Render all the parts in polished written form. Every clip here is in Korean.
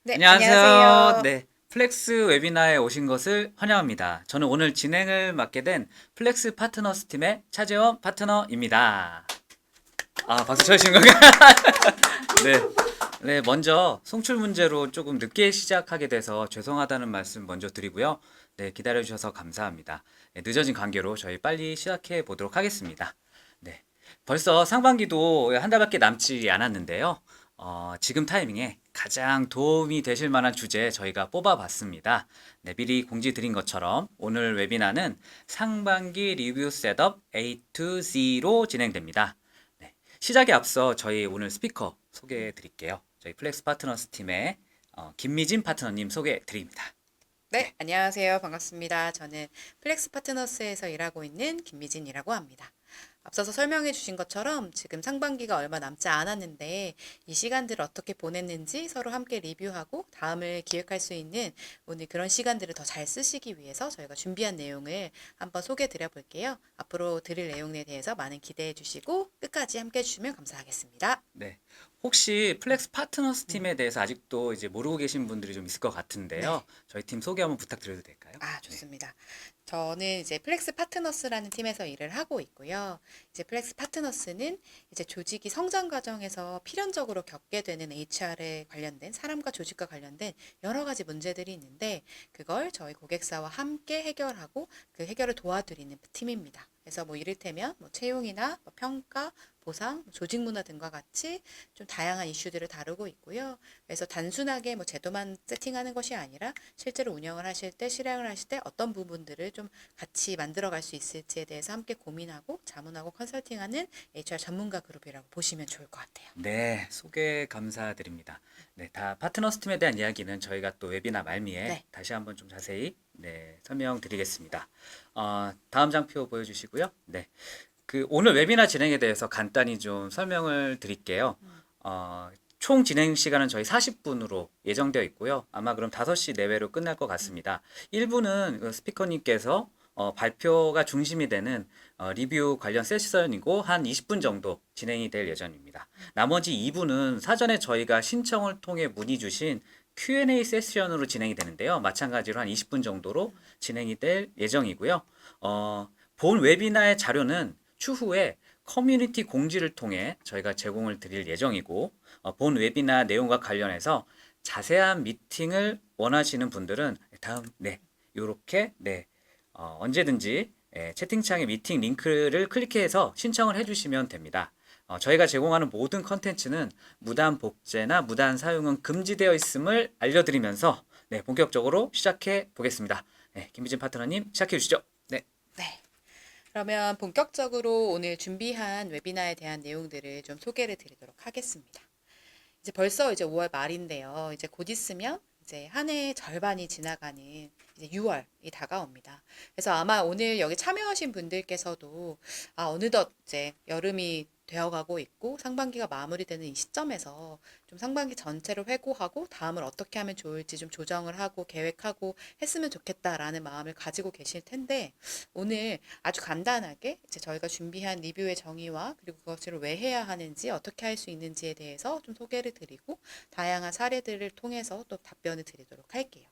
네, 안녕하세요. 안녕하세요. 네, 플렉스 웨비나에 오신 것을 환영합니다. 저는 오늘 진행을 맡게 된 플렉스 파트너스 팀의 차재원 파트너입니다. 아, 박수 쳐주신 건가요? 네. 네, 먼저 송출 문제로 조금 늦게 시작하게 돼서 죄송하다는 말씀 먼저 드리고요. 네, 기다려주셔서 감사합니다. 네, 늦어진 관계로 저희 빨리 시작해 보도록 하겠습니다. 네, 벌써 상반기도 한 달밖에 남지 않았는데요. 지금 타이밍에 가장 도움이 되실 만한 주제 저희가 뽑아봤습니다. 네, 미리 공지 드린 것처럼 오늘 웨비나는 상반기 리뷰 셋업 A to Z로 진행됩니다. 네, 시작에 앞서 저희 오늘 스피커 소개해 드릴게요. 저희 플렉스 파트너스 팀의 김미진 파트너님 소개해 드립니다. 네, 네. 안녕하세요. 반갑습니다. 저는 플렉스 파트너스에서 일하고 있는 김미진이라고 합니다. 앞서서 설명해 주신 것처럼 지금 상반기가 얼마 남지 않았는데 이 시간들을 어떻게 보냈는지 서로 함께 리뷰하고 다음을 기획할 수 있는 오늘 그런 시간들을 더 잘 쓰시기 위해서 저희가 준비한 내용을 한번 소개해 드려 볼게요. 앞으로 드릴 내용에 대해서 많은 기대해 주시고 끝까지 함께 해 주시면 감사하겠습니다. 네. 혹시 플렉스 파트너스 음, 팀에 대해서 아직도 이제 모르고 계신 분들이 좀 있을 것 같은데요. 네. 저희 팀 소개 한번 부탁드려도 될까요? 아, 네. 좋습니다. 저는 이제 플렉스 파트너스라는 팀에서 일을 하고 있고요. 이제 플렉스 파트너스는 이제 조직이 성장 과정에서 필연적으로 겪게 되는 HR에 관련된 사람과 조직과 관련된 여러 가지 문제들이 있는데 그걸 저희 고객사와 함께 해결하고 그 해결을 도와드리는 팀입니다. 그래서 뭐 이를테면 뭐 채용이나 뭐 평가, 보상, 조직 문화 등과 같이 좀 다양한 이슈들을 다루고 있고요. 그래서 단순하게 뭐 제도만 세팅하는 것이 아니라 실제로 운영을 하실 때, 실행을 하실 때 어떤 부분들을 좀 같이 만들어갈 수 있을지에 대해서 함께 고민하고 자문하고 컨설팅하는 HR 전문가 그룹이라고 보시면 좋을 것 같아요. 네, 소개 감사드립니다. 네, 다 파트너스 팀에 대한 이야기는 저희가 또 웨비나 말미에 네. 다시 한번 좀 자세히 설명드리겠습니다. 다음 장표 보여주시고요. 네, 그 오늘 웨비나 진행에 대해서 간단히 좀 설명을 드릴게요. 어, 총 진행 시간은 저희 40분으로 예정되어 있고요. 아마 그럼 5시 내외로 끝날 것 같습니다. 1부는 스피커님께서 발표가 중심이 되는 리뷰 관련 세션이고 한 20분 정도 진행이 될 예정입니다. 나머지 2부는 사전에 저희가 신청을 통해 문의 주신 Q&A 세션으로 진행이 되는데요. 마찬가지로 한 20분 정도로 진행이 될 예정이고요. 본 웨비나의 자료는 추후에 커뮤니티 공지를 통해 저희가 제공을 드릴 예정이고 본 웨비나 내용과 관련해서 자세한 미팅을 원하시는 분들은 다음 요렇게 언제든지 채팅창에 미팅 링크를 클릭해서 신청을 해주시면 됩니다. 저희가 제공하는 모든 컨텐츠는 무단 복제나 무단 사용은 금지되어 있음을 알려드리면서 본격적으로 시작해 보겠습니다. 김미진 파트너님 시작해 주시죠. 네. 네. 그러면 본격적으로 오늘 준비한 웨비나에 대한 내용들을 좀 소개를 드리도록 하겠습니다. 이제 벌써 이제 5월 말인데요. 이제 곧 있으면 이제 한 해의 절반이 지나가는 이제 6월이 다가옵니다. 그래서 아마 오늘 여기 참여하신 분들께서도 어느덧 이제 여름이 되어가고 있고 상반기가 마무리되는 이 시점에서 좀 상반기 전체를 회고하고 다음을 어떻게 하면 좋을지 좀 조정을 하고 계획하고 했으면 좋겠다라는 마음을 가지고 계실 텐데 오늘 아주 간단하게 이제 저희가 준비한 리뷰의 정의와 그리고 그것을 왜 해야 하는지 어떻게 할 수 있는지에 대해서 좀 소개를 드리고 다양한 사례들을 통해서 또 답변을 드리도록 할게요.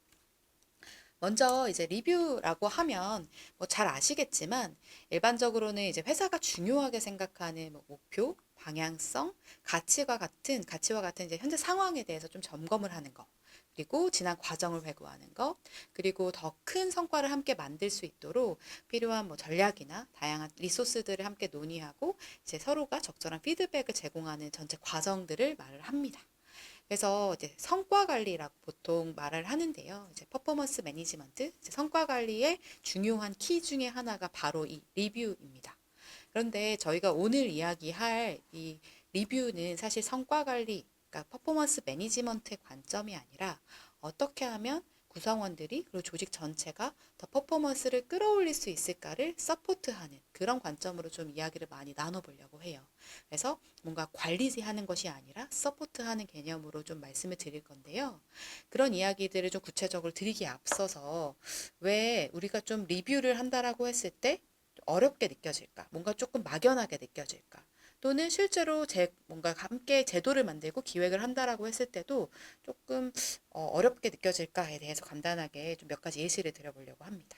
먼저 이제 리뷰라고 하면 뭐 잘 아시겠지만 일반적으로는 이제 회사가 중요하게 생각하는 뭐 목표, 방향성, 가치와 같은 이제 현재 상황에 대해서 좀 점검을 하는 거. 그리고 지난 과정을 회고하는 것, 그리고 더 큰 성과를 함께 만들 수 있도록 필요한 뭐 전략이나 다양한 리소스들을 함께 논의하고 이제 서로가 적절한 피드백을 제공하는 전체 과정들을 말을 합니다. 그래서 이제 성과 관리라고 보통 말을 하는데요. 이제 퍼포먼스 매니지먼트, 이제 성과 관리의 중요한 키 중에 하나가 바로 이 리뷰입니다. 그런데 저희가 오늘 이야기할 이 리뷰는 사실 성과 관리, 그러니까 퍼포먼스 매니지먼트의 관점이 아니라 어떻게 하면 구성원들이 그리고 조직 전체가 더 퍼포먼스를 끌어올릴 수 있을까를 서포트하는 그런 관점으로 좀 이야기를 많이 나눠보려고 해요. 그래서 뭔가 관리하는 것이 아니라 서포트하는 개념으로 좀 말씀을 드릴 건데요. 그런 이야기들을 좀 구체적으로 드리기에 앞서서 왜 우리가 좀 리뷰를 한다라고 했을 때 어렵게 느껴질까? 뭔가 조금 막연하게 느껴질까? 또는 실제로 뭔가 함께 제도를 만들고 기획을 한다라고 했을 때도 조금 어렵게 느껴질까에 대해서 간단하게 좀 몇 가지 예시를 드려보려고 합니다.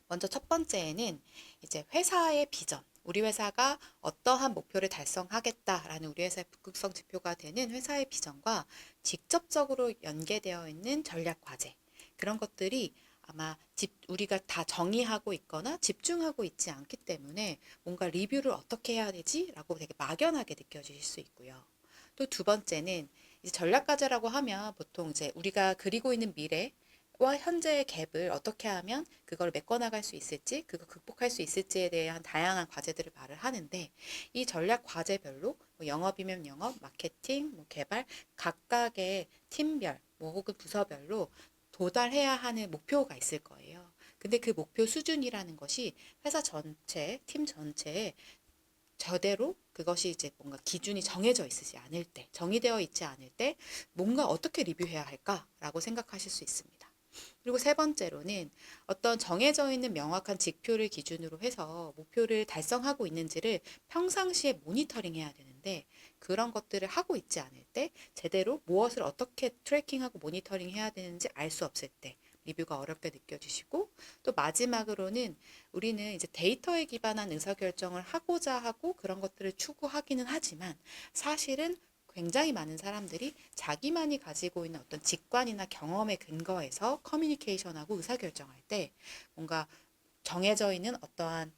먼저 첫 번째는 이제 회사의 비전. 우리 회사가 어떠한 목표를 달성하겠다라는 우리 회사의 북극성 지표가 되는 회사의 비전과 직접적으로 연계되어 있는 전략 과제. 그런 것들이 아마 우리가 다 정의하고 있거나 집중하고 있지 않기 때문에 뭔가 리뷰를 어떻게 해야 되지? 라고 되게 막연하게 느껴지실 수 있고요. 또 두 번째는 이제 전략 과제라고 하면 보통 이제 우리가 그리고 있는 미래와 현재의 갭을 어떻게 하면 그걸 메꿔나갈 수 있을지, 그거 극복할 수 있을지에 대한 다양한 과제들을 말을 하는데 이 전략 과제별로 뭐 영업이면 영업, 마케팅, 뭐 개발 각각의 팀별, 뭐 혹은 부서별로 도달해야 하는 목표가 있을 거예요. 근데 그 목표 수준이라는 것이 회사 전체, 팀 전체에 저대로 그것이 이제 뭔가 기준이 정해져 있지 않을 때, 정의되어 있지 않을 때 뭔가 어떻게 리뷰해야 할까라고 생각하실 수 있습니다. 그리고 세 번째로는 어떤 정해져 있는 명확한 지표를 기준으로 해서 목표를 달성하고 있는지를 평상시에 모니터링 해야 되는데 그런 것들을 하고 있지 않을 때 제대로 무엇을 어떻게 트래킹하고 모니터링 해야 되는지 알 수 없을 때 리뷰가 어렵게 느껴지시고 또 마지막으로는 우리는 이제 데이터에 기반한 의사결정을 하고자 하고 그런 것들을 추구하기는 하지만 사실은 굉장히 많은 사람들이 자기만이 가지고 있는 어떤 직관이나 경험에 근거해서 커뮤니케이션하고 의사결정할 때 뭔가 정해져 있는 어떠한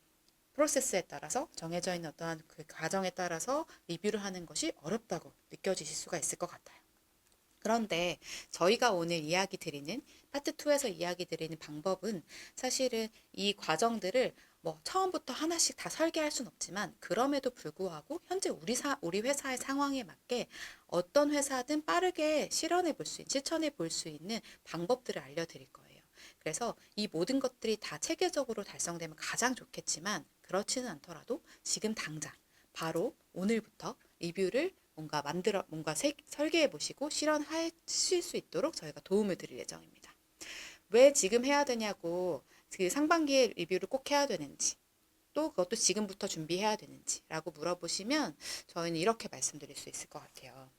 프로세스에 따라서 정해져 있는 어떠한 그 과정에 따라서 리뷰를 하는 것이 어렵다고 느껴지실 수가 있을 것 같아요. 그런데 저희가 오늘 이야기 드리는 파트 2에서 이야기 드리는 방법은 사실은 이 과정들을 뭐 처음부터 하나씩 다 설계할 수는 없지만 그럼에도 불구하고 현재 우리 회사의 상황에 맞게 어떤 회사든 빠르게 실천해 볼 수 있는 방법들을 알려드릴 거예요. 그래서 이 모든 것들이 다 체계적으로 달성되면 가장 좋겠지만 그렇지는 않더라도 지금 당장 바로 오늘부터 리뷰를 뭔가 설계해 보시고 실현하실 수 있도록 저희가 도움을 드릴 예정입니다. 왜 지금 해야 되냐고 그 상반기에 리뷰를 꼭 해야 되는지 또 그것도 지금부터 준비해야 되는지라고 물어보시면 저희는 이렇게 말씀드릴 수 있을 것 같아요.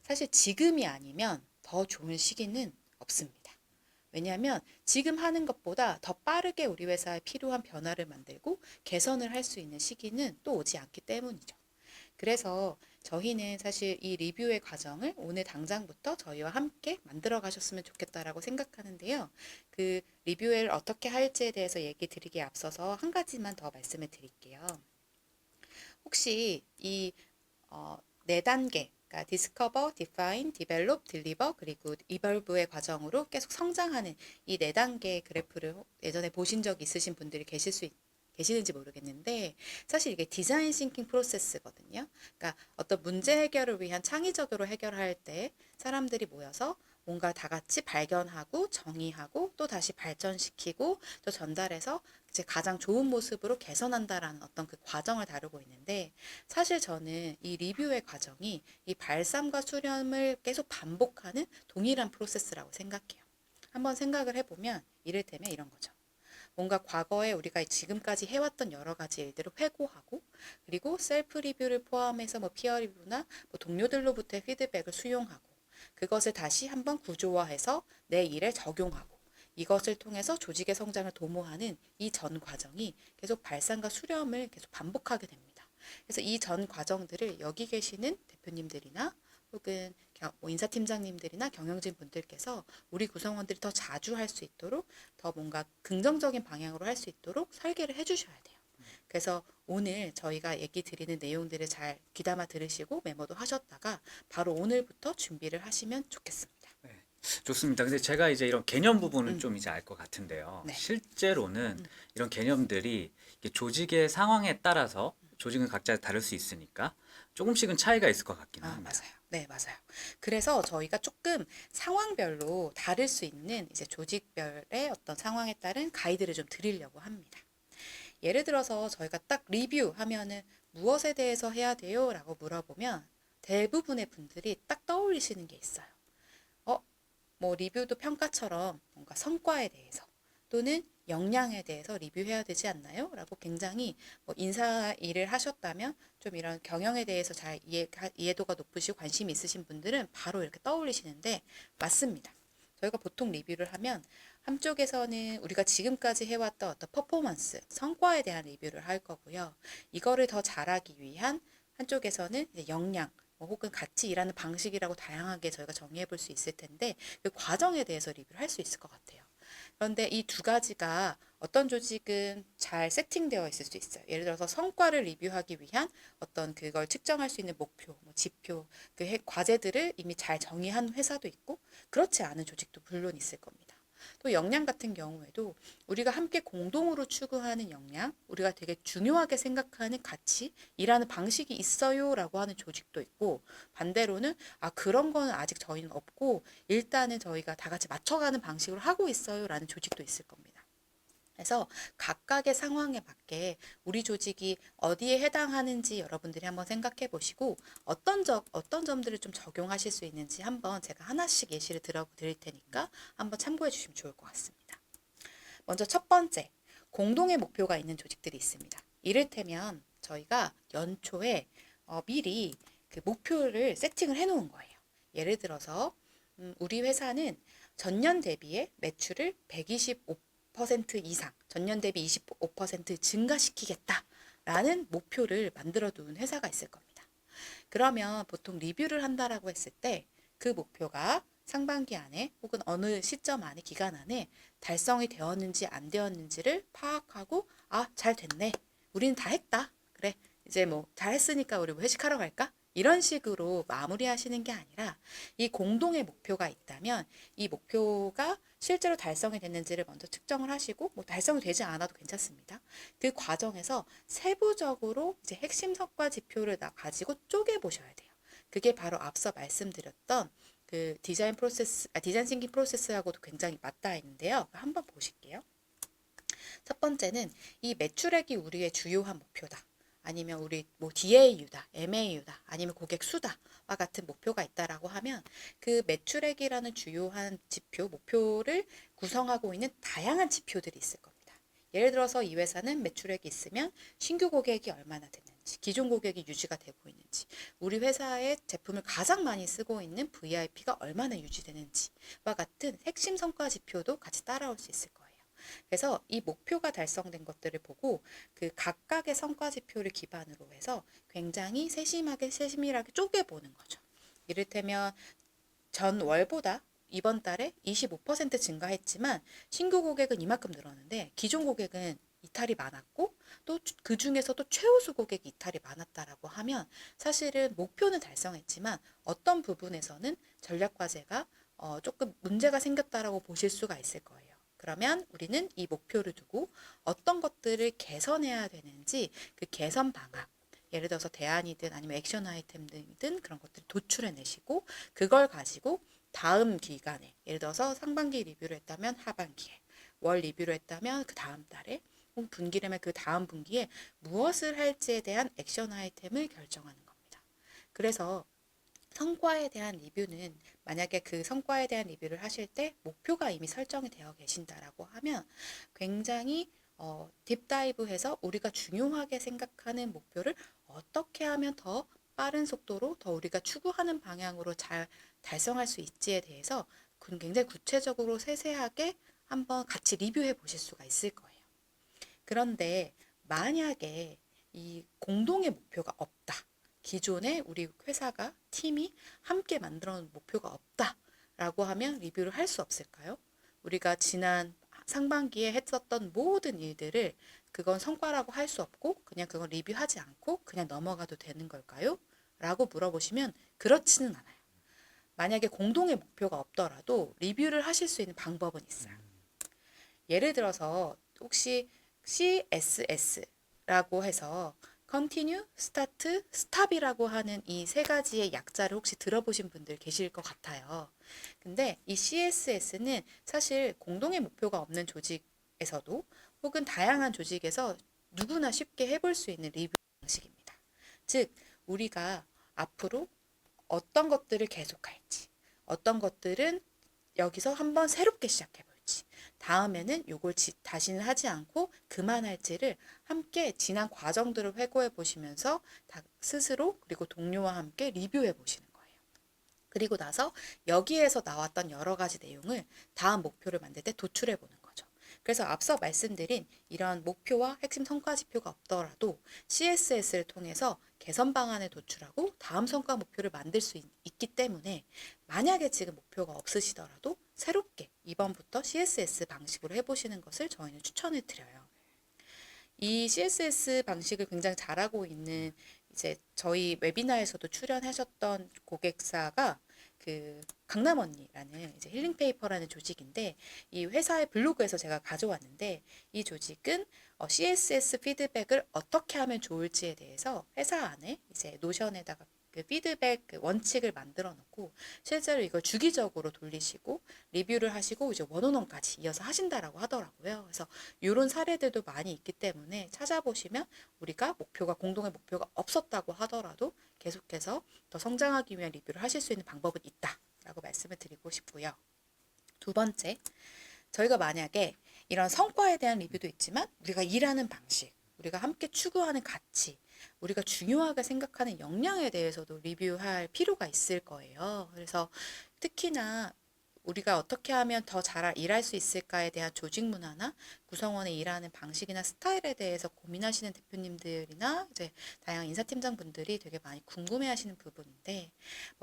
사실 지금이 아니면 더 좋은 시기는 없습니다. 왜냐하면 지금 하는 것보다 더 빠르게 우리 회사에 필요한 변화를 만들고 개선을 할 수 있는 시기는 또 오지 않기 때문이죠. 그래서 저희는 사실 이 리뷰의 과정을 오늘 당장부터 저희와 함께 만들어 가셨으면 좋겠다라고 생각하는데요. 그 리뷰를 어떻게 할지에 대해서 얘기 드리기에 앞서서 한 가지만 더 말씀을 드릴게요. 혹시 이 네 단계, 그러니까 Discover, Define, Develop, Deliver, 그리고 Evolve의 과정으로 계속 성장하는 이 네 단계의 그래프를 예전에 보신 적 있으신 분들이 계시는지 모르겠는데 사실 이게 디자인 싱킹 프로세스거든요. 그러니까 어떤 문제 해결을 위한 창의적으로 해결할 때 사람들이 모여서 뭔가 다 같이 발견하고 정의하고 또 다시 발전시키고 또 전달해서 이제 가장 좋은 모습으로 개선한다라는 어떤 그 과정을 다루고 있는데 사실 저는 이 리뷰의 과정이 이 발상과 수렴을 계속 반복하는 동일한 프로세스라고 생각해요. 한번 생각을 해보면 이를테면 이런 거죠. 뭔가 과거에 우리가 지금까지 해왔던 여러 가지 일들을 회고하고 그리고 셀프 리뷰를 포함해서 뭐 피어 리뷰나 뭐 동료들로부터의 피드백을 수용하고 그것을 다시 한번 구조화해서 내 일에 적용하고 이것을 통해서 조직의 성장을 도모하는 이 전 과정이 계속 발상과 수렴을 계속 반복하게 됩니다. 그래서 이 전 과정들을 여기 계시는 대표님들이나 혹은 뭐 인사팀장님들이나 경영진 분들께서 우리 구성원들이 더 자주 할 수 있도록 더 뭔가 긍정적인 방향으로 할 수 있도록 설계를 해주셔야 돼요. 그래서 오늘 저희가 얘기 드리는 내용들을 잘 귀담아 들으시고 메모도 하셨다가 바로 오늘부터 준비를 하시면 좋겠습니다. 네, 좋습니다. 근데 제가 이제 이런 개념 부분은 음, 좀 이제 알 것 같은데요. 네. 실제로는 이런 개념들이 이게 조직의 상황에 따라서 조직은 각자 다를 수 있으니까 조금씩은 차이가 있을 것 같기는 아, 합니다. 맞아요. 네, 맞아요. 그래서 저희가 조금 상황별로 다를 수 있는 이제 조직별의 어떤 상황에 따른 가이드를 좀 드리려고 합니다. 예를 들어서 저희가 딱 리뷰하면은 무엇에 대해서 해야 돼요? 라고 물어보면 대부분의 분들이 딱 떠올리시는 게 있어요. 뭐 리뷰도 평가처럼 뭔가 성과에 대해서 또는 역량에 대해서 리뷰해야 되지 않나요? 라고 굉장히 뭐 인사 일을 하셨다면 좀 이런 경영에 대해서 잘 이해도가 높으시고 관심이 있으신 분들은 바로 이렇게 떠올리시는데 맞습니다. 저희가 보통 리뷰를 하면 한쪽에서는 우리가 지금까지 해왔던 어떤 퍼포먼스, 성과에 대한 리뷰를 할 거고요. 이거를 더 잘하기 위한 한쪽에서는 이제 역량, 뭐 혹은 같이 일하는 방식이라고 다양하게 저희가 정의해 볼 수 있을 텐데 그 과정에 대해서 리뷰를 할 수 있을 것 같아요. 그런데 이 두 가지가 어떤 조직은 잘 세팅되어 있을 수 있어요. 예를 들어서 성과를 리뷰하기 위한 어떤 그걸 측정할 수 있는 목표, 뭐 지표, 과제들을 이미 잘 정의한 회사도 있고 그렇지 않은 조직도 물론 있을 겁니다. 또 역량 같은 경우에도 우리가 함께 공동으로 추구하는 역량, 우리가 되게 중요하게 생각하는 가치, 일하는 방식이 있어요라고 하는 조직도 있고 반대로는 그런 거는 아직 저희는 없고 일단은 저희가 다 같이 맞춰가는 방식으로 하고 있어요라는 조직도 있을 겁니다. 그래서 각각의 상황에 맞게 우리 조직이 어디에 해당하는지 여러분들이 한번 생각해 보시고 어떤 점들을 좀 적용하실 수 있는지 한번 제가 하나씩 예시를 드릴 테니까 한번 참고해 주시면 좋을 것 같습니다. 먼저 첫 번째, 공동의 목표가 있는 조직들이 있습니다. 이를테면 저희가 연초에 미리 그 목표를 세팅을 해 놓은 거예요. 예를 들어서 우리 회사는 전년 대비에 매출을 125% 이상, 전년 대비 25% 증가시키겠다라는 목표를 만들어 둔 회사가 있을 겁니다. 그러면 보통 리뷰를 한다라고 했을 때 그 목표가 상반기 안에 혹은 어느 시점 안에 기간 안에 달성이 되었는지 안 되었는지를 파악하고 잘 됐네. 우리는 다 했다. 그래. 이제 뭐 잘했으니까 우리 뭐 회식하러 갈까? 이런 식으로 마무리하시는 게 아니라 이 공동의 목표가 있다면 이 목표가 실제로 달성이 됐는지를 먼저 측정을 하시고 뭐 달성이 되지 않아도 괜찮습니다. 그 과정에서 세부적으로 이제 핵심 성과 지표를 가지고 쪼개 보셔야 돼요. 그게 바로 앞서 말씀드렸던 그 디자인 싱킹 프로세스하고도 굉장히 맞닿아 있는데요. 한번 보실게요. 첫 번째는 이 매출액이 우리의 주요한 목표다. 아니면 우리 뭐 DAU다, MAU다, 아니면 고객 수다와 같은 목표가 있다라고 하면 그 매출액이라는 주요한 지표, 목표를 구성하고 있는 다양한 지표들이 있을 겁니다. 예를 들어서 이 회사는 매출액이 있으면 신규 고객이 얼마나 됐는지, 기존 고객이 유지가 되고 있는지, 우리 회사의 제품을 가장 많이 쓰고 있는 VIP가 얼마나 유지되는지와 같은 핵심 성과 지표도 같이 따라올 수 있을 거예요. 그래서 이 목표가 달성된 것들을 보고 그 각각의 성과 지표를 기반으로 해서 굉장히 세심하게 쪼개보는 거죠. 이를테면 전월보다 이번 달에 25% 증가했지만 신규 고객은 이만큼 늘었는데 기존 고객은 이탈이 많았고 또 그 중에서도 최우수 고객이 이탈이 많았다라고 하면 사실은 목표는 달성했지만 어떤 부분에서는 전략 과제가 조금 문제가 생겼다라고 보실 수가 있을 거예요. 그러면 우리는 이 목표를 두고 어떤 것들을 개선해야 되는지 그 개선 방안, 예를 들어서 대안이든 아니면 액션 아이템 등이든 그런 것들을 도출해 내시고 그걸 가지고 다음 기간에 예를 들어서 상반기 리뷰를 했다면 하반기에 월 리뷰를 했다면 그 다음 달에 혹은 분기라면 그 다음 분기에 무엇을 할지에 대한 액션 아이템을 결정하는 겁니다. 그래서 성과에 대한 리뷰는 만약에 그 성과에 대한 리뷰를 하실 때 목표가 이미 설정이 되어 계신다라고 하면 굉장히 딥다이브해서 우리가 중요하게 생각하는 목표를 어떻게 하면 더 빠른 속도로 더 우리가 추구하는 방향으로 잘 달성할 수 있지에 대해서 굉장히 구체적으로 세세하게 한번 같이 리뷰해 보실 수가 있을 거예요. 그런데 만약에 이 공동의 목표가 없다. 기존에 우리 회사가 팀이 함께 만들어 놓은 목표가 없다라고 하면 리뷰를 할 수 없을까요? 우리가 지난 상반기에 했었던 모든 일들을 그건 성과라고 할 수 없고 그냥 그건 리뷰하지 않고 그냥 넘어가도 되는 걸까요? 라고 물어보시면 그렇지는 않아요. 만약에 공동의 목표가 없더라도 리뷰를 하실 수 있는 방법은 있어요. 예를 들어서 혹시 CSS라고 해서 Continue, Start, Stop이라고 하는 이 세 가지의 약자를 혹시 들어보신 분들 계실 것 같아요. 근데 이 CSS는 사실 공동의 목표가 없는 조직에서도 혹은 다양한 조직에서 누구나 쉽게 해볼 수 있는 리뷰 방식입니다. 즉, 우리가 앞으로 어떤 것들을 계속할지, 어떤 것들은 여기서 한번 새롭게 시작해 볼지, 다음에는 요걸 다시는 하지 않고 그만할지를 함께 지난 과정들을 회고해 보시면서 스스로 그리고 동료와 함께 리뷰해 보시는 거예요. 그리고 나서 여기에서 나왔던 여러 가지 내용을 다음 목표를 만들 때 도출해 보는 거죠. 그래서 앞서 말씀드린 이런 목표와 핵심 성과 지표가 없더라도 CSS를 통해서 개선 방안을 도출하고 다음 성과 목표를 만들 수 있기 때문에 만약에 지금 목표가 없으시더라도 새롭게 이번부터 CSS 방식으로 해보시는 것을 저희는 추천을 드려요. 이 CSS 방식을 굉장히 잘하고 있는 이제 저희 웨비나에서도 출연하셨던 고객사가 그 강남 언니라는 이제 힐링 페이퍼라는 조직인데 이 회사의 블로그에서 제가 가져왔는데 이 조직은 CSS 피드백을 어떻게 하면 좋을지에 대해서 회사 안에 이제 노션에다가 그 피드백 그 원칙을 만들어 놓고 실제로 이걸 주기적으로 돌리시고 리뷰를 하시고 이제 원온원까지 이어서 하신다라고 하더라고요. 그래서 이런 사례들도 많이 있기 때문에 찾아보시면 우리가 공동의 목표가 없었다고 하더라도 계속해서 더 성장하기 위한 리뷰를 하실 수 있는 방법은 있다라고 말씀을 드리고 싶고요. 두 번째, 저희가 만약에 이런 성과에 대한 리뷰도 있지만 우리가 일하는 방식, 우리가 함께 추구하는 가치, 우리가 중요하게 생각하는 역량에 대해서도 리뷰할 필요가 있을 거예요. 그래서 특히나 우리가 어떻게 하면 더 잘 일할 수 있을까에 대한 조직 문화나 구성원의 일하는 방식이나 스타일에 대해서 고민하시는 대표님들이나 이제 다양한 인사팀장분들이 되게 많이 궁금해하시는 부분인데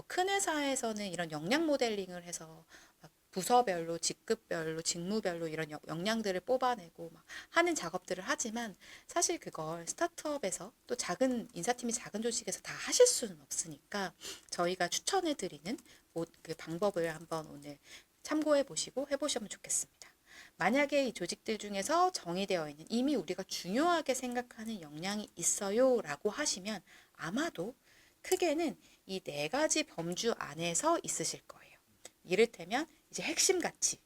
큰 회사에서는 이런 역량 모델링을 해서 막 부서별로, 직급별로, 직무별로 이런 역량들을 뽑아내고 막 하는 작업들을 하지만 사실 그걸 스타트업에서 또 작은 인사팀이 작은 조직에서 다 하실 수는 없으니까 저희가 추천해드리는 그 방법을 한번 오늘 참고해 보시고 해보시면 좋겠습니다. 만약에 이 조직들 중에서 정의되어 있는 이미 우리가 중요하게 생각하는 역량이 있어요 라고 하시면 아마도 크게는 이 네 가지 범주 안에서 있으실 거예요. 이를테면 이제 핵심 가치.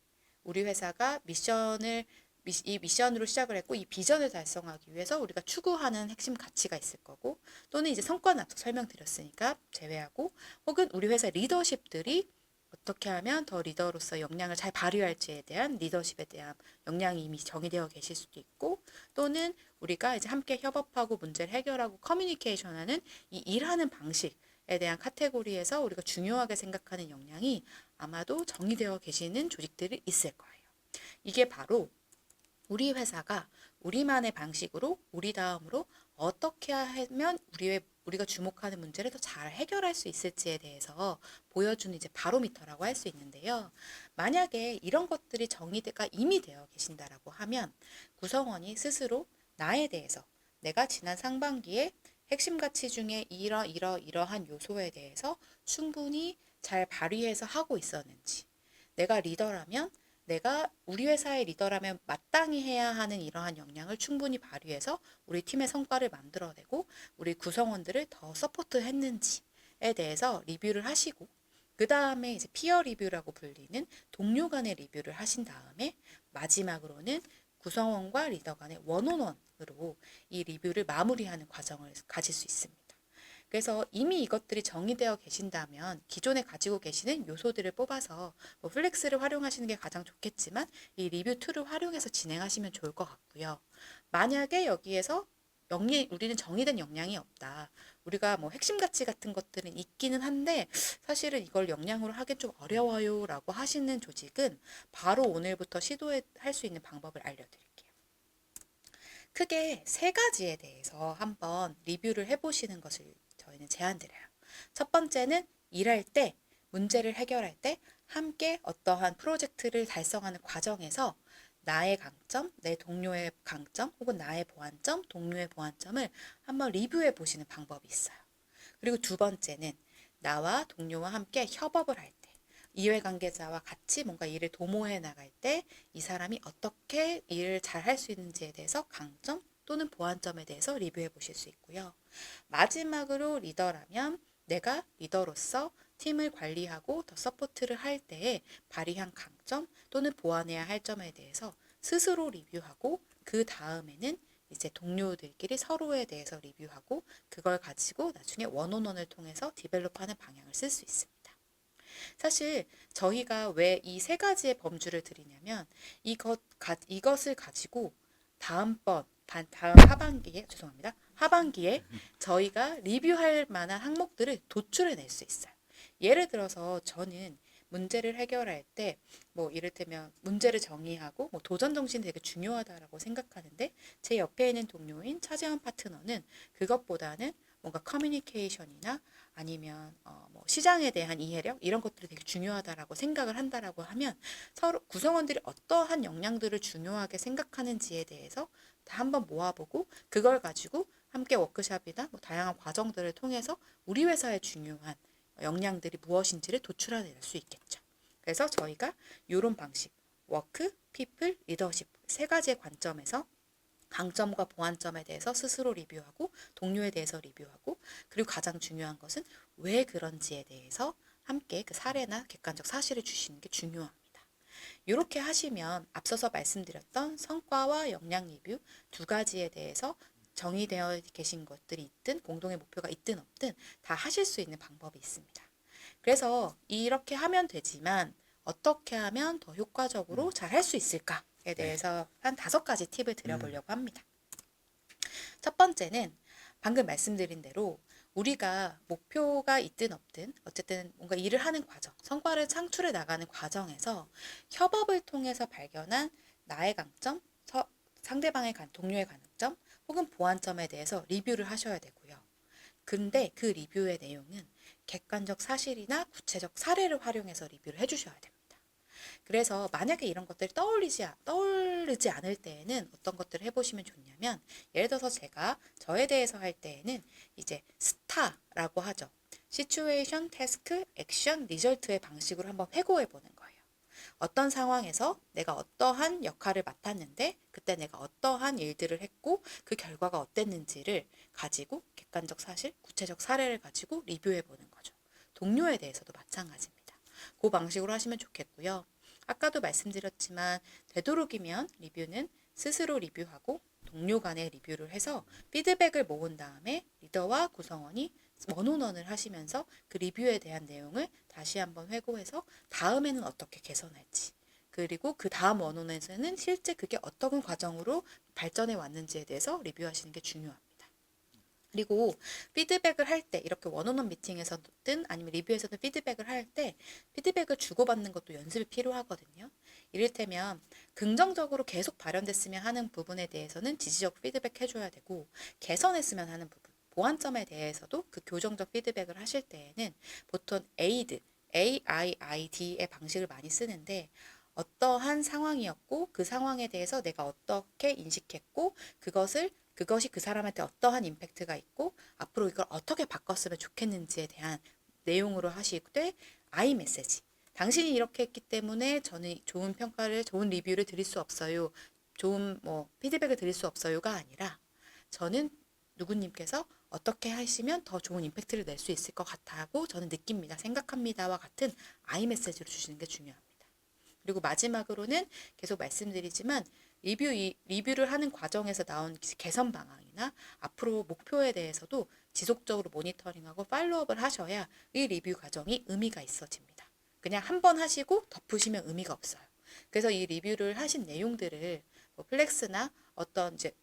우리 회사가 이 미션으로 시작을 했고 이 비전을 달성하기 위해서 우리가 추구하는 핵심 가치가 있을 거고 또는 이제 성과는 앞서 설명드렸으니까 제외하고 혹은 우리 회사 리더십들이 어떻게 하면 더 리더로서 역량을 잘 발휘할지에 대한 리더십에 대한 역량이 이미 정의되어 계실 수도 있고 또는 우리가 이제 함께 협업하고 문제를 해결하고 커뮤니케이션하는 이 일하는 방식에 대한 카테고리에서 우리가 중요하게 생각하는 역량이 아마도 정의되어 계시는 조직들이 있을 거예요. 이게 바로 우리 회사가 우리만의 방식으로 우리 다음으로 어떻게 하면 우리가 주목하는 문제를 더 잘 해결할 수 있을지에 대해서 보여주는 이제 바로미터라고 할 수 있는데요. 만약에 이런 것들이 정의가 이미 되어 계신다라고 하면 구성원이 스스로 나에 대해서 내가 지난 상반기에 핵심 가치 중에 이러한 요소에 대해서 충분히 잘 발휘해서 하고 있었는지 내가 리더라면 내가 우리 회사의 리더라면 마땅히 해야 하는 이러한 역량을 충분히 발휘해서 우리 팀의 성과를 만들어내고 우리 구성원들을 더 서포트했는지에 대해서 리뷰를 하시고 그 다음에 이제 피어 리뷰라고 불리는 동료 간의 리뷰를 하신 다음에 마지막으로는 구성원과 리더 간의 원온원으로 이 리뷰를 마무리하는 과정을 가질 수 있습니다. 그래서 이미 이것들이 정의되어 계신다면 기존에 가지고 계시는 요소들을 뽑아서 뭐 플렉스를 활용하시는 게 가장 좋겠지만 이 리뷰 툴을 활용해서 진행하시면 좋을 것 같고요. 만약에 여기에서 우리는 정의된 역량이 없다. 우리가 뭐 핵심 가치 같은 것들은 있기는 한데 사실은 이걸 역량으로 하기 좀 어려워요 라고 하시는 조직은 바로 오늘부터 시도할 수 있는 방법을 알려드릴게요. 크게 세 가지에 대해서 한번 리뷰를 해보시는 것을 저희는 제안드려요. 첫 번째는 일할 때, 문제를 해결할 때 함께 어떠한 프로젝트를 달성하는 과정에서 나의 강점, 내 동료의 강점, 혹은 나의 보완점, 동료의 보완점을 한번 리뷰해 보시는 방법이 있어요. 그리고 두 번째는 나와 동료와 함께 협업을 할 때, 이해관계자와 같이 뭔가 일을 도모해 나갈 때 이 사람이 어떻게 일을 잘 할 수 있는지에 대해서 강점 또는 보완점에 대해서 리뷰해 보실 수 있고요. 마지막으로 리더라면 내가 리더로서 팀을 관리하고 더 서포트를 할 때에 발휘한 강점 또는 보완해야 할 점에 대해서 스스로 리뷰하고 그 다음에는 이제 동료들끼리 서로에 대해서 리뷰하고 그걸 가지고 나중에 원온원을 통해서 디벨롭하는 방향을 쓸 수 있습니다. 사실 저희가 왜 이 세 가지의 범주를 드리냐면 이것을 가지고 다음 하반기에 죄송합니다. 하반기에 저희가 리뷰할 만한 항목들을 도출해낼 수 있어요. 예를 들어서 저는 문제를 해결할 때 뭐 이를테면 문제를 정의하고 뭐 도전 정신이 되게 중요하다라고 생각하는데 제 옆에 있는 동료인 차재원 파트너는 그것보다는 뭔가 커뮤니케이션이나 아니면 뭐 시장에 대한 이해력 이런 것들이 되게 중요하다라고 생각을 한다라고 하면 서로 구성원들이 어떠한 역량들을 중요하게 생각하는지에 대해서 다 한번 모아보고 그걸 가지고 함께 워크숍이나 뭐 다양한 과정들을 통해서 우리 회사에 중요한 역량들이 무엇인지를 도출해낼 수 있겠죠. 그래서 저희가 이런 방식, 워크, 피플, 리더십 세 가지의 관점에서 강점과 보완점에 대해서 스스로 리뷰하고 동료에 대해서 리뷰하고 그리고 가장 중요한 것은 왜 그런지에 대해서 함께 그 사례나 객관적 사실을 주시는 게 중요합니다. 이렇게 하시면 앞서서 말씀드렸던 성과와 역량 리뷰 두 가지에 대해서 정의되어 계신 것들이 있든 공동의 목표가 있든 없든 다 하실 수 있는 방법이 있습니다. 그래서 이렇게 하면 되지만 어떻게 하면 더 효과적으로 잘 할 수 있을까에 대해서 한 5가지 팁을 드려보려고 합니다. 첫 번째는 방금 말씀드린 대로 우리가 목표가 있든 없든 어쨌든 뭔가 일을 하는 과정, 성과를 창출해 나가는 과정에서 협업을 통해서 발견한 나의 강점, 상대방의 동료의 강점 혹은 보완점에 대해서 리뷰를 하셔야 되고요. 근데 그 리뷰의 내용은 객관적 사실이나 구체적 사례를 활용해서 리뷰를 해주셔야 됩니다. 그래서 만약에 이런 것들이 떠오르지 않을 때에는 어떤 것들을 해보시면 좋냐면 예를 들어서 제가 저에 대해서 할 때에는 이제 스타라고 하죠. 시츄에이션, 태스크, 액션, 리절트의 방식으로 한번 회고해 보는 거예요. 어떤 상황에서 내가 어떠한 역할을 맡았는데 그때 내가 어떠한 일들을 했고 그 결과가 어땠는지를 가지고 객관적 사실, 구체적 사례를 가지고 리뷰해 보는 거죠. 동료에 대해서도 마찬가지입니다. 그 방식으로 하시면 좋겠고요. 아까도 말씀드렸지만 되도록이면 리뷰는 스스로 리뷰하고 동료 간에 리뷰를 해서 피드백을 모은 다음에 리더와 구성원이 원온원을 하시면서 그 리뷰에 대한 내용을 다시 한번 회고해서 다음에는 어떻게 개선할지 그리고 그 다음 원온에서는 실제 그게 어떤 과정으로 발전해 왔는지에 대해서 리뷰하시는 게 중요합니다. 그리고 피드백을 할 때 이렇게 원온원 미팅에서든 아니면 리뷰에서든 피드백을 할 때 피드백을 주고받는 것도 연습이 필요하거든요. 이를테면 긍정적으로 계속 발현됐으면 하는 부분에 대해서는 지지적 피드백 해줘야 되고 개선했으면 하는 부분 보완점에 대해서도 그 교정적 피드백을 하실 때에는 보통 AIID의 방식을 많이 쓰는데 어떠한 상황이었고 그 상황에 대해서 내가 어떻게 인식했고 그것이 그 사람한테 어떠한 임팩트가 있고 앞으로 이걸 어떻게 바꿨으면 좋겠는지에 대한 내용으로 하시되 I 메시지. 당신이 이렇게 했기 때문에 저는 좋은 리뷰를 드릴 수 없어요. 좋은 피드백을 드릴 수 없어요가 아니라 저는 누구님께서 어떻게 하시면 더 좋은 임팩트를 낼 수 있을 것 같다고 저는 느낍니다. 생각합니다와 같은 I 메시지를 주시는 게 중요합니다. 그리고 마지막으로는 계속 말씀드리지만 리뷰를 하는 과정에서 나온 개선 방향이나 앞으로 목표에 대해서도 지속적으로 모니터링하고 팔로우업을 하셔야 이 리뷰 과정이 의미가 있어집니다. 그냥 한 번 하시고 덮으시면 의미가 없어요. 그래서 이 리뷰를 하신 내용들을 뭐 플렉스나 어떤 이제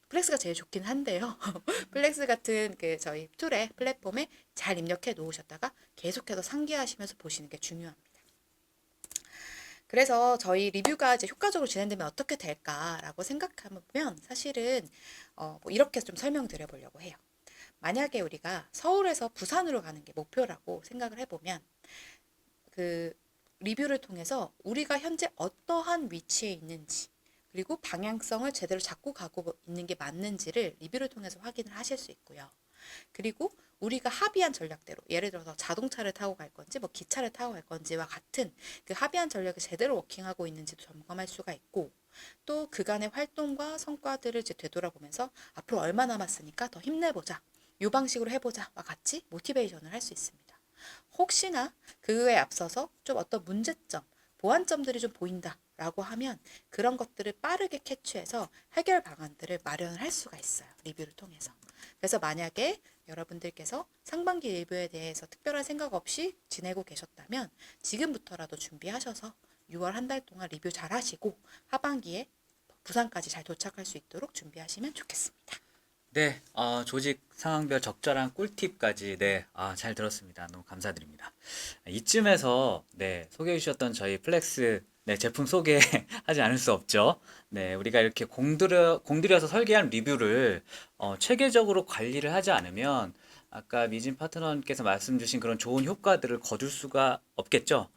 플렉스가 제일 좋긴 한데요. 플렉스 같은 저희 툴에 플랫폼에 잘 입력해 놓으셨다가 계속해서 상기하시면서 보시는 게 중요합니다. 그래서 저희 리뷰가 이제 효과적으로 진행되면 어떻게 될까라고 생각하면 사실은 뭐 이렇게 좀 설명드려 보려고 해요. 만약에 우리가 서울에서 부산으로 가는 게 목표라고 생각을 해보면 그 리뷰를 통해서 우리가 현재 어떠한 위치에 있는지 그리고 방향성을 제대로 잡고 가고 있는 게 맞는지를 리뷰를 통해서 확인을 하실 수 있고요. 그리고 우리가 합의한 전략대로 예를 들어서 자동차를 타고 갈 건지 뭐 기차를 타고 갈 건지와 같은 그 합의한 전략이 제대로 워킹하고 있는지도 점검할 수가 있고 또 그간의 활동과 성과들을 이제 되돌아보면서 앞으로 얼마 남았으니까 더 힘내보자 이 방식으로 해보자와 같이 모티베이션을 할 수 있습니다. 혹시나 그에 앞서서 좀 어떤 문제점 보완점들이 좀 보인다라고 하면 그런 것들을 빠르게 캐치해서 해결 방안들을 마련을 할 수가 있어요. 리뷰를 통해서. 그래서 만약에 여러분들께서 상반기 리뷰에 대해서 특별한 생각 없이 지내고 계셨다면 지금부터라도 준비하셔서 6월 한 달 동안 리뷰 잘 하시고 하반기에 부산까지 잘 도착할 수 있도록 준비하시면 좋겠습니다. 네, 조직 상황별 적절한 꿀팁까지 네, 잘 들었습니다. 너무 감사드립니다. 이쯤에서 네, 소개해 주셨던 저희 플렉스 네, 제품 소개하지 않을 수 없죠. 네, 우리가 이렇게 공들여서 설계한 리뷰를 체계적으로 관리를 하지 않으면 아까 미진 파트너님께서 말씀 주신 그런 좋은 효과들을 거둘 수가 없겠죠.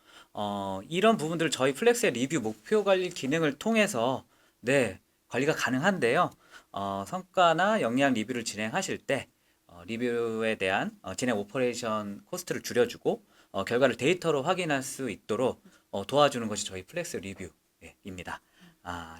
이런 부분들을 저희 플렉스의 리뷰 목표 관리 기능을 통해서 네, 관리가 가능한데요. 성과나 역량 리뷰를 진행하실 때 리뷰에 대한 진행 오퍼레이션 코스트를 줄여주고 결과를 데이터로 확인할 수 있도록 도와주는 것이 저희 플렉스 리뷰입니다.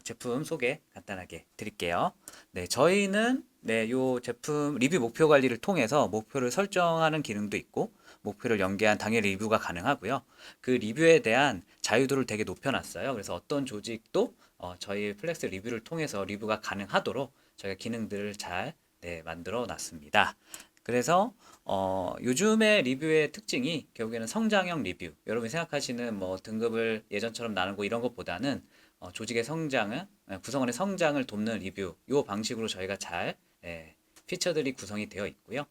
제품 소개 간단하게 드릴게요. 네, 저희는 네, 요 제품 리뷰 목표 관리를 통해서 목표를 설정하는 기능도 있고 목표를 연계한 당일 리뷰가 가능하고요. 그 리뷰에 대한 자유도를 되게 높여놨어요. 그래서 어떤 조직도 저희 플렉스 리뷰를 통해서 리뷰가 가능하도록 저희가 기능들을 잘 네, 만들어 놨습니다. 그래서 요즘의 리뷰의 특징이 결국에는 성장형 리뷰. 여러분이 생각하시는 뭐 등급을 예전처럼 나누고 이런 것보다는 조직의 성장을 구성원의 성장을 돕는 리뷰. 요 방식으로 저희가 잘 피처들이 구성이 되어 있고요.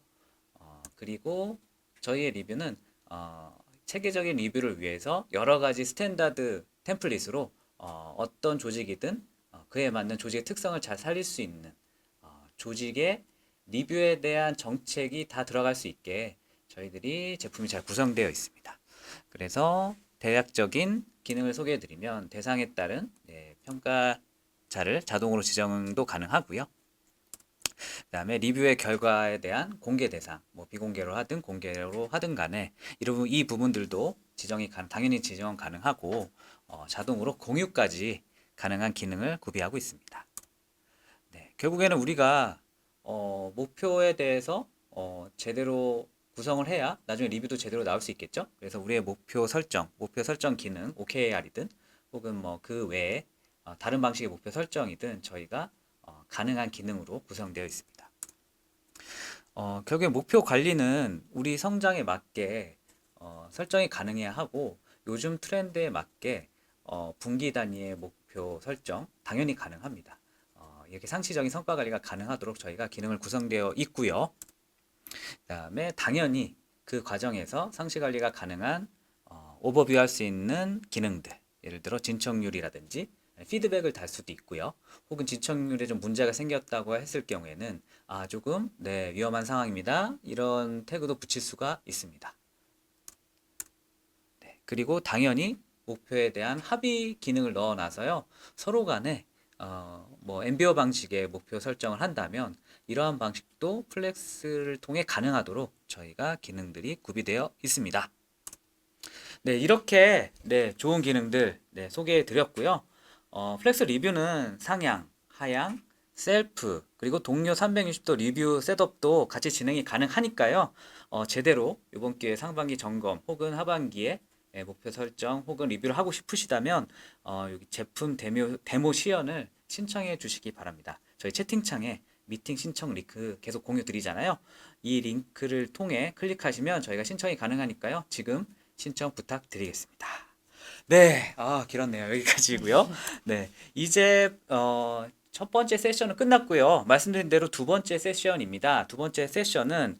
그리고 저희의 리뷰는 체계적인 리뷰를 위해서 여러 가지 스탠다드 템플릿으로 어떤 조직이든 그에 맞는 조직의 특성을 잘 살릴 수 있는 조직의 리뷰에 대한 정책이 다 들어갈 수 있게 저희들이 제품이 잘 구성되어 있습니다. 그래서 대략적인 기능을 소개해드리면 대상에 따른 평가자를 자동으로 지정도 가능하고요. 그다음에 리뷰의 결과에 대한 공개 대상, 뭐 비공개로 하든 공개로 하든 간에 이 부분들도 당연히 지정 가능하고 자동으로 공유까지 가능한 기능을 구비하고 있습니다. 네, 결국에는 우리가 목표에 대해서 제대로 구성을 해야 나중에 리뷰도 제대로 나올 수 있겠죠? 그래서 우리의 목표 설정 기능, OKR이든 혹은 뭐 그 외에 다른 방식의 목표 설정이든 저희가 가능한 기능으로 구성되어 있습니다. 결국에 목표 관리는 우리 성장에 맞게 설정이 가능해야 하고 요즘 트렌드에 맞게 분기 단위의 목표 설정 당연히 가능합니다. 이렇게 상시적인 성과 관리가 가능하도록 저희가 기능을 구성되어 있고요. 그다음에 당연히 그 과정에서 상시 관리가 가능한 오버뷰할 수 있는 기능들, 예를 들어 진척률이라든지 피드백을 달 수도 있고요. 혹은 진척률에 좀 문제가 생겼다고 했을 경우에는 조금 위험한 상황입니다. 이런 태그도 붙일 수가 있습니다. 네, 그리고 당연히 목표에 대한 합의 기능을 넣어놔서요. 서로 간에 뭐 엠비어 방식의 목표 설정을 한다면 이러한 방식도 플렉스를 통해 가능하도록 저희가 기능들이 구비되어 있습니다. 네, 이렇게 좋은 기능들 소개해 드렸고요. 플렉스 리뷰는 상향, 하향, 셀프, 그리고 동료 360도 리뷰 셋업도 같이 진행이 가능하니까요. 제대로 이번 기회에 상반기 점검 혹은 하반기에 목표 설정 혹은 리뷰를 하고 싶으시다면 여기 제품 데모 시연을 신청해 주시기 바랍니다. 저희 채팅창에 미팅 신청 링크 계속 공유 드리잖아요. 이 링크를 통해 클릭하시면 저희가 신청이 가능하니까요. 지금 신청 부탁드리겠습니다. 네, 길었네요. 여기까지고요. 네, 이제 첫 번째 세션은 끝났고요. 말씀드린 대로 두 번째 세션입니다. 두 번째 세션은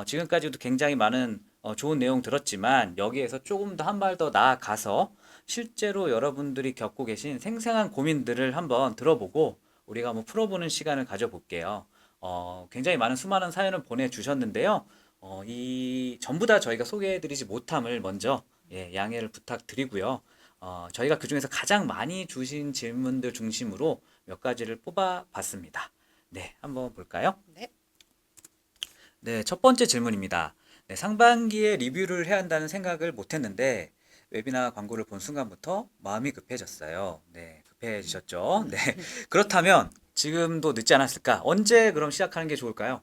지금까지도 굉장히 많은 좋은 내용 들었지만 여기에서 조금 더 한 발 더 나아가서 실제로 여러분들이 겪고 계신 생생한 고민들을 한번 들어보고 우리가 한번 풀어보는 시간을 가져볼게요. 굉장히 많은 수많은 사연을 보내주셨는데요. 이 전부 다 저희가 소개해드리지 못함을 먼저 양해를 부탁드리고요. 저희가 그중에서 가장 많이 주신 질문들 중심으로 몇 가지를 뽑아봤습니다. 네, 한번 볼까요? 네. 네, 첫 번째 질문입니다. 네, 상반기에 리뷰를 해야 한다는 생각을 못했는데 웨비나 광고를 본 순간부터 마음이 급해졌어요. 네, 급해지셨죠? 네, 그렇다면 지금도 늦지 않았을까? 언제 그럼 시작하는 게 좋을까요?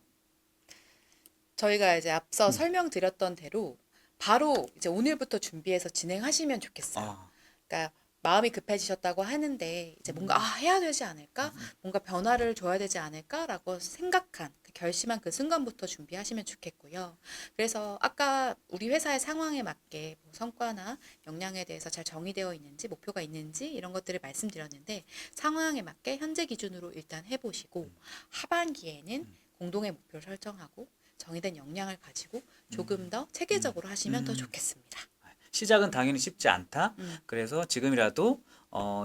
저희가 이제 앞서 음. 설명드렸던 대로 바로 이제 오늘부터 준비해서 진행하시면 좋겠어요. 아, 그러니까 마음이 급해지셨다고 하는데 이제 뭔가 해야 되지 않을까? 뭔가 변화를 줘야 되지 않을까라고 생각한 결심한 그 순간부터 준비하시면 좋겠고요. 그래서 아까 우리 회사의 상황에 맞게 뭐 성과나 역량에 대해서 잘 정의되어 있는지 목표가 있는지 이런 것들을 말씀드렸는데 상황에 맞게 현재 기준으로 일단 해보시고 하반기에는 공동의 목표를 설정하고 정의된 역량을 가지고 조금 더 체계적으로 하시면 더 음. 좋겠습니다. 시작은 당연히 쉽지 않다. 음. 그래서 지금이라도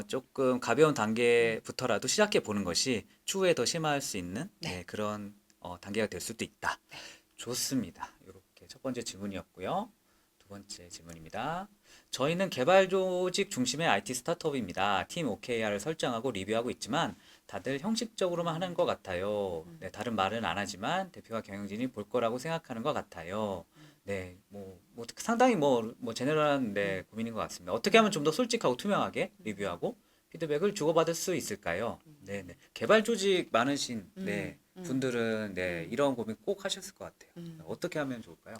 조금 가벼운 단계부터라도 시작해 보는 것이 추후에 더 심화할 수 있는 네. 네, 그런 단계가 될 수도 있다. 네. 좋습니다. 이렇게 첫 번째 질문이었고요. 두 번째 질문입니다. 저희는 개발 조직 중심의 IT 스타트업입니다. 팀 OKR을 설정하고 리뷰하고 있지만 다들 형식적으로만 하는 것 같아요. 네, 다른 말은 안 하지만 대표와 경영진이 볼 거라고 생각하는 것 같아요. 네, 뭐 상당히 뭐 제너럴한 네, 고민인 것 같습니다. 어떻게 하면 좀 더 솔직하고 투명하게 리뷰하고 피드백을 주고받을 수 있을까요? 네, 네. 개발 조직 많으신 네, 분들은 네, 이런 고민 꼭 하셨을 것 같아요. 어떻게 하면 좋을까요?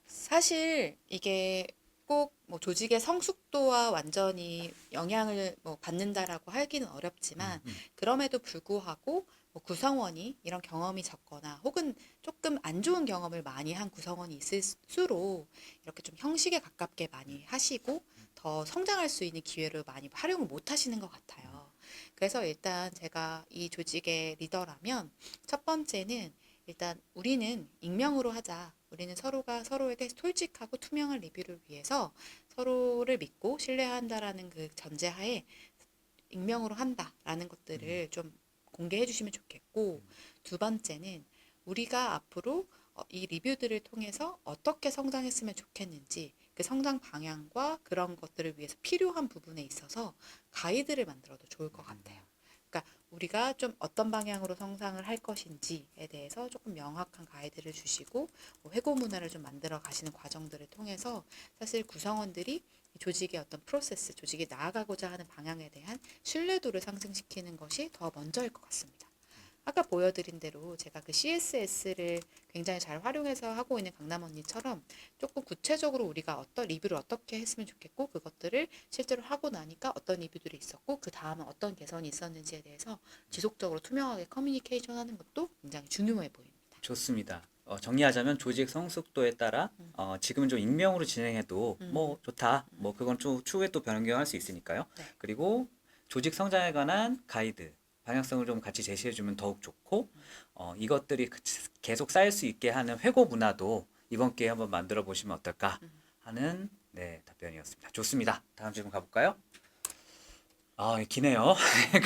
사실 이게 꼭 뭐 조직의 성숙도와 완전히 영향을 뭐 받는다라고 하기는 어렵지만 그럼에도 불구하고 뭐 구성원이 이런 경험이 적거나 혹은 조금 안 좋은 경험을 많이 한 구성원이 있을수록 이렇게 좀 형식에 가깝게 많이 하시고 더 성장할 수 있는 기회를 많이 활용을 못 하시는 것 같아요. 그래서 일단 제가 이 조직의 리더라면 첫 번째는 일단 우리는 익명으로 하자. 우리는 서로가 서로에게 솔직하고 투명한 리뷰를 위해서 서로를 믿고 신뢰한다라는 그 전제하에 익명으로 한다라는 것들을 좀 공개해 주시면 좋겠고, 두 번째는 우리가 앞으로 이 리뷰들을 통해서 어떻게 성장했으면 좋겠는지 그 성장 방향과 그런 것들을 위해서 필요한 부분에 있어서 가이드를 만들어도 좋을 것 같아요. 그러니까 우리가 좀 어떤 방향으로 성장을 할 것인지에 대해서 조금 명확한 가이드를 주시고 회고 문화를 좀 만들어 가시는 과정들을 통해서 사실 구성원들이 이 조직의 어떤 프로세스, 조직이 나아가고자 하는 방향에 대한 신뢰도를 상승시키는 것이 더 먼저일 것 같습니다. 아까 보여드린 대로 제가 그 CSS를 굉장히 잘 활용해서 하고 있는 강남 언니처럼 조금 구체적으로 우리가 어떤 리뷰를 어떻게 했으면 좋겠고 그것들을 실제로 하고 나니까 어떤 리뷰들이 있었고 그 다음은 어떤 개선이 있었는지에 대해서 지속적으로 투명하게 커뮤니케이션 하는 것도 굉장히 중요해 보입니다. 좋습니다. 정리하자면 조직 성숙도에 따라 지금은 좀 익명으로 진행해도 뭐 좋다. 뭐 그건 좀 추후에 또 변경할 수 있으니까요. 네. 그리고 조직 성장에 관한 가이드, 방향성을 좀 같이 제시해주면 더욱 좋고 이것들이 계속 쌓일 수 있게 하는 회고 문화도 이번 기회에 한번 만들어 보시면 어떨까 하는 네, 답변이었습니다. 좋습니다. 다음 질문 가볼까요? 기네요.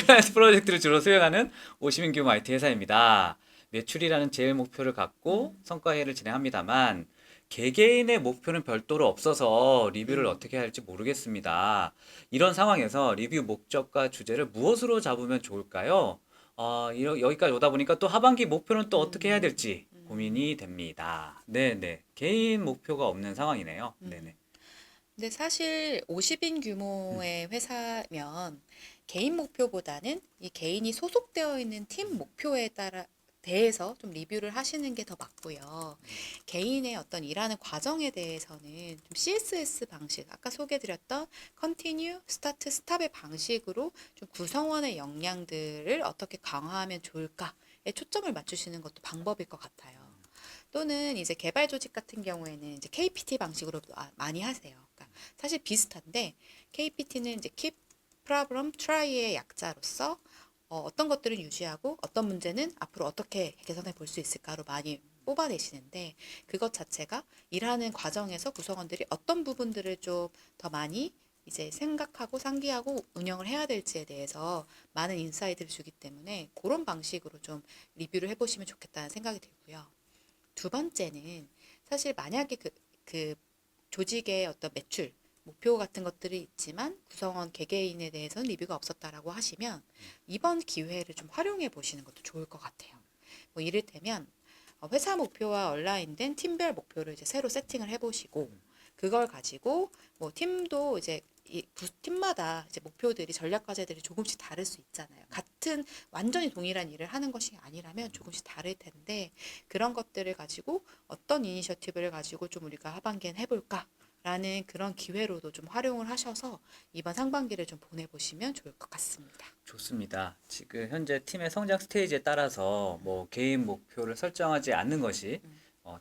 클라이언트 프로젝트를 주로 수행하는 50인 규모 IT 회사입니다. 매출이라는 제일 목표를 갖고 성과회의를 진행합니다만 개개인의 목표는 별도로 없어서 리뷰를 어떻게 할지 모르겠습니다. 이런 상황에서 리뷰 목적과 주제를 무엇으로 잡으면 좋을까요? 여기까지 오다 보니까 또 하반기 목표는 또 어떻게 해야 될지 고민이 됩니다. 네네. 개인 목표가 없는 상황이네요. 네네. 근데 사실 50인 규모의 회사면 개인 목표보다는 이 개인이 소속되어 있는 팀 목표에 따라 대해서 좀 리뷰를 하시는 게 더 맞고요. 개인의 어떤 일하는 과정에 대해서는 좀 CSS 방식, 아까 소개드렸던 Continue, Start, Stop의 방식으로 좀 구성원의 역량들을 어떻게 강화하면 좋을까에 초점을 맞추시는 것도 방법일 것 같아요. 또는 이제 개발 조직 같은 경우에는 이제 KPT 방식으로 많이 하세요. 그러니까 사실 비슷한데 KPT는 이제 Keep Problem Try의 약자로서 어떤 것들은 유지하고 어떤 문제는 앞으로 어떻게 개선해 볼 수 있을까로 많이 뽑아내시는데 그것 자체가 일하는 과정에서 구성원들이 어떤 부분들을 좀 더 많이 이제 생각하고 상기하고 운영을 해야 될지에 대해서 많은 인사이트를 주기 때문에 그런 방식으로 좀 리뷰를 해보시면 좋겠다는 생각이 들고요. 두 번째는 사실 만약에 그 조직의 어떤 매출, 목표 같은 것들이 있지만 구성원 개개인에 대해서는 리뷰가 없었다라고 하시면 이번 기회를 좀 활용해 보시는 것도 좋을 것 같아요. 뭐 이를테면 회사 목표와 얼라인된 팀별 목표를 이제 새로 세팅을 해보시고 그걸 가지고 뭐 팀도 이제 이 팀마다 이제 목표들이 전략 과제들이 조금씩 다를 수 있잖아요. 같은 완전히 동일한 일을 하는 것이 아니라면 조금씩 다를 텐데 그런 것들을 가지고 어떤 이니셔티브를 가지고 좀 우리가 하반기엔 해볼까? 라는 그런 기회로도 좀 활용을 하셔서 이번 상반기를 좀 보내보시면 좋을 것 같습니다. 좋습니다. 지금 현재 팀의 성장 스테이지에 따라서 뭐 개인 목표를 설정하지 않는 것이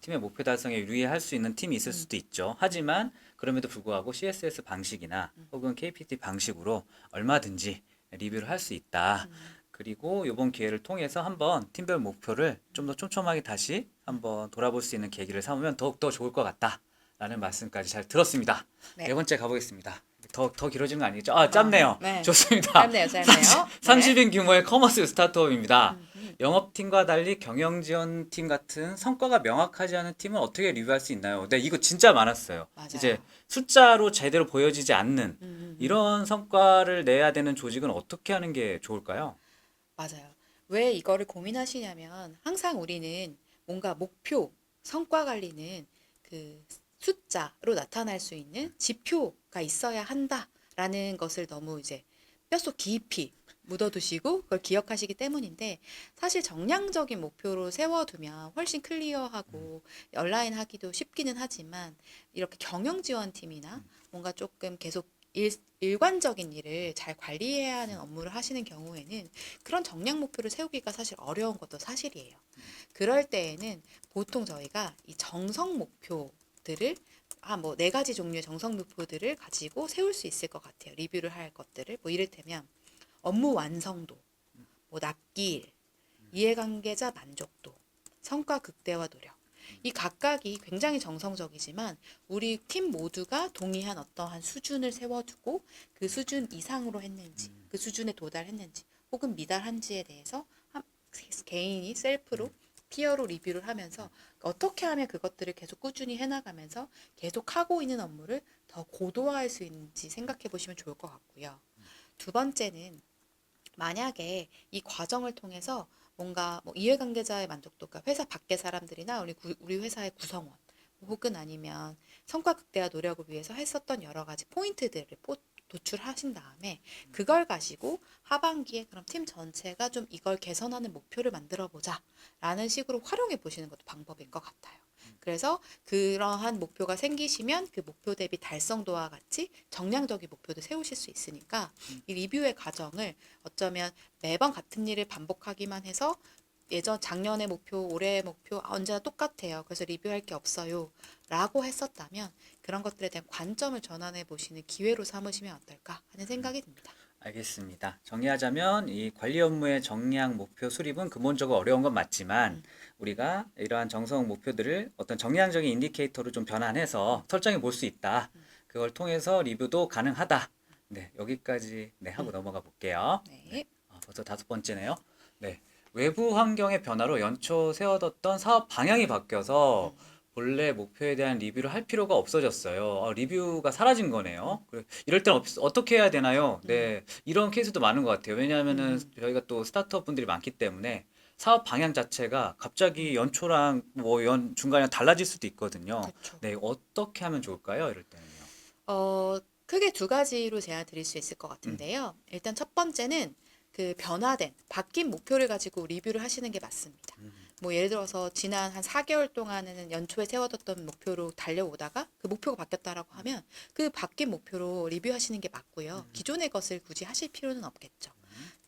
팀의 목표 달성에 유리할 수 있는 팀이 있을 수도 있죠. 하지만 그럼에도 불구하고 CSS 방식이나 혹은 KPT 방식으로 얼마든지 리뷰를 할 수 있다. 그리고 이번 기회를 통해서 한번 팀별 목표를 좀 더 촘촘하게 다시 한번 돌아볼 수 있는 계기를 삼으면 더욱더 좋을 것 같다라는 말씀까지 잘 들었습니다. 네. 네 번째 가보겠습니다. 더 길어지는 거 아니죠? 아, 짧네요. 네. 좋습니다. 짧네요, 짧네요. 30인 규모의 커머스 스타트업입니다. 음. 영업팀과 달리 경영지원팀 같은 성과가 명확하지 않은 팀은 어떻게 리뷰할 수 있나요? 네, 이거 진짜 많았어요. 맞아요. 이제 숫자로 제대로 보여지지 않는 음. 이런 성과를 내야 되는 조직은 어떻게 하는 게 좋을까요? 맞아요. 왜 이거를 고민하시냐면 항상 우리는 뭔가 목표, 성과 관리는 그 숫자로 나타날 수 있는 지표가 있어야 한다라는 것을 너무 이제 뼛속 깊이 묻어두시고 그걸 기억하시기 때문인데 사실 정량적인 목표로 세워두면 훨씬 클리어하고 얼라인하기도 쉽기는 하지만 이렇게 경영 지원팀이나 뭔가 조금 계속 일관적인 일을 잘 관리해야 하는 업무를 하시는 경우에는 그런 정량 목표를 세우기가 사실 어려운 것도 사실이에요. 그럴 때에는 보통 저희가 이 정성 목표들을 뭐 네 가지 종류의 정성 목표들을 가지고 세울 수 있을 것 같아요. 리뷰를 할 것들을 뭐 이를테면 업무 완성도, 뭐 납기일, 이해관계자 만족도, 성과 극대화 노력. 이 각각이 굉장히 정성적이지만 우리 팀 모두가 동의한 어떠한 수준을 세워두고 그 수준 이상으로 했는지, 그 수준에 도달했는지, 혹은 미달한지에 대해서 개인이 셀프로 피어로 리뷰를 하면서 어떻게 하면 그것들을 계속 꾸준히 해나가면서 계속 하고 있는 업무를 더 고도화할 수 있는지 생각해 보시면 좋을 것 같고요. 두 번째는 만약에 이 과정을 통해서 뭔가 뭐 이해관계자의 만족도가 회사 밖의 사람들이나 우리 회사의 구성원 혹은 아니면 성과 극대화 노력을 위해서 했었던 여러 가지 포인트들을 도출하신 다음에 그걸 가지고 하반기에 그럼 팀 전체가 좀 이걸 개선하는 목표를 만들어 보자 라는 식으로 활용해 보시는 것도 방법일 것 같아요. 그래서 그러한 목표가 생기시면 그 목표 대비 달성도와 같이 정량적인 목표도 세우실 수 있으니까 이 리뷰의 과정을 어쩌면 매번 같은 일을 반복하기만 해서 작년의 목표, 올해의 목표 언제나 똑같아요. 그래서 리뷰할 게 없어요. 라고 했었다면 그런 것들에 대한 관점을 전환해 보시는 기회로 삼으시면 어떨까 하는 생각이 듭니다. 알겠습니다. 정리하자면 이 관리 업무의 정량 목표 수립은 근본적으로 어려운 건 맞지만 우리가 이러한 정성 목표들을 어떤 정량적인 인디케이터로 좀 변환해서 설정해 볼 수 있다. 그걸 통해서 리뷰도 가능하다. 네, 여기까지 네, 하고 넘어가 볼게요. 네. 벌써 다섯 번째네요. 네, 외부 환경의 변화로 연초 세워뒀던 사업 방향이 바뀌어서 본래 목표에 대한 리뷰를 할 필요가 없어졌어요. 리뷰가 사라진 거네요. 이럴 땐 어떻게 해야 되나요? 네, 이런 케이스도 많은 것 같아요. 왜냐하면은 저희가 또 스타트업 분들이 많기 때문에 사업 방향 자체가 갑자기 연초랑 뭐 중간에 달라질 수도 있거든요. 그렇죠. 네, 어떻게 하면 좋을까요? 이럴 때는요. 크게 두 가지로 제안 드릴 수 있을 것 같은데요. 일단 첫 번째는 그 바뀐 목표를 가지고 리뷰를 하시는 게 맞습니다. 뭐 예를 들어서 지난 한 4개월 동안에는 연초에 세워뒀던 목표로 달려오다가 그 목표가 바뀌었다라고 하면 그 바뀐 목표로 리뷰하시는 게 맞고요. 기존의 것을 굳이 하실 필요는 없겠죠.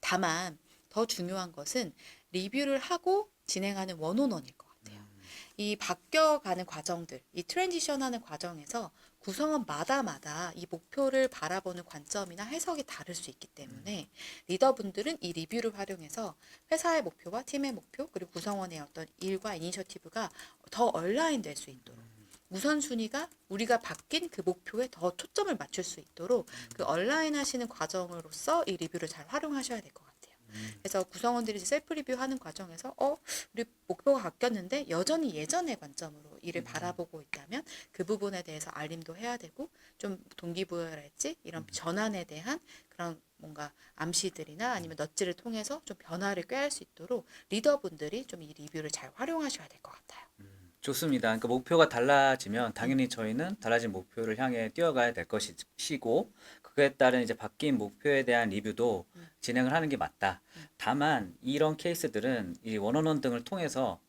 다만 더 중요한 것은 리뷰를 하고 진행하는 원온원일 것 같아요. 이 바뀌어가는 과정들, 이 트랜지션하는 과정에서 구성원마다 이 목표를 바라보는 관점이나 해석이 다를 수 있기 때문에 리더분들은 이 리뷰를 활용해서 회사의 목표와 팀의 목표 그리고 구성원의 어떤 일과 이니셔티브가 더 얼라인 될 수 있도록 우선순위가 우리가 바뀐 그 목표에 더 초점을 맞출 수 있도록 그 얼라인 하시는 과정으로서 이 리뷰를 잘 활용하셔야 될 것 같아요. 그래서 구성원들이 셀프 리뷰하는 과정에서 우리 목표가 바뀌었는데 여전히 예전의 관점으로 이를 바라보고 있다면 그 부분에 대해서 알림도 해야 되고 좀 동기부여랄지 이런 전환에 대한 그런 뭔가 암시들이나 아니면 넛지를 통해서 좀 변화를 꾀할 수 있도록 리더분들이 좀 이 리뷰를 잘 활용하셔야 될 것 같아요. 좋습니다. 그러니까 목표가 달라지면 당연히 저희는 달라진 목표를 향해 뛰어가야 될 것이고 그에 따른 이제 바뀐 목표에 대한 리뷰도 진행을 하는 게 맞다. 다만 이런 케이스들은 이 원원원 등을 통해서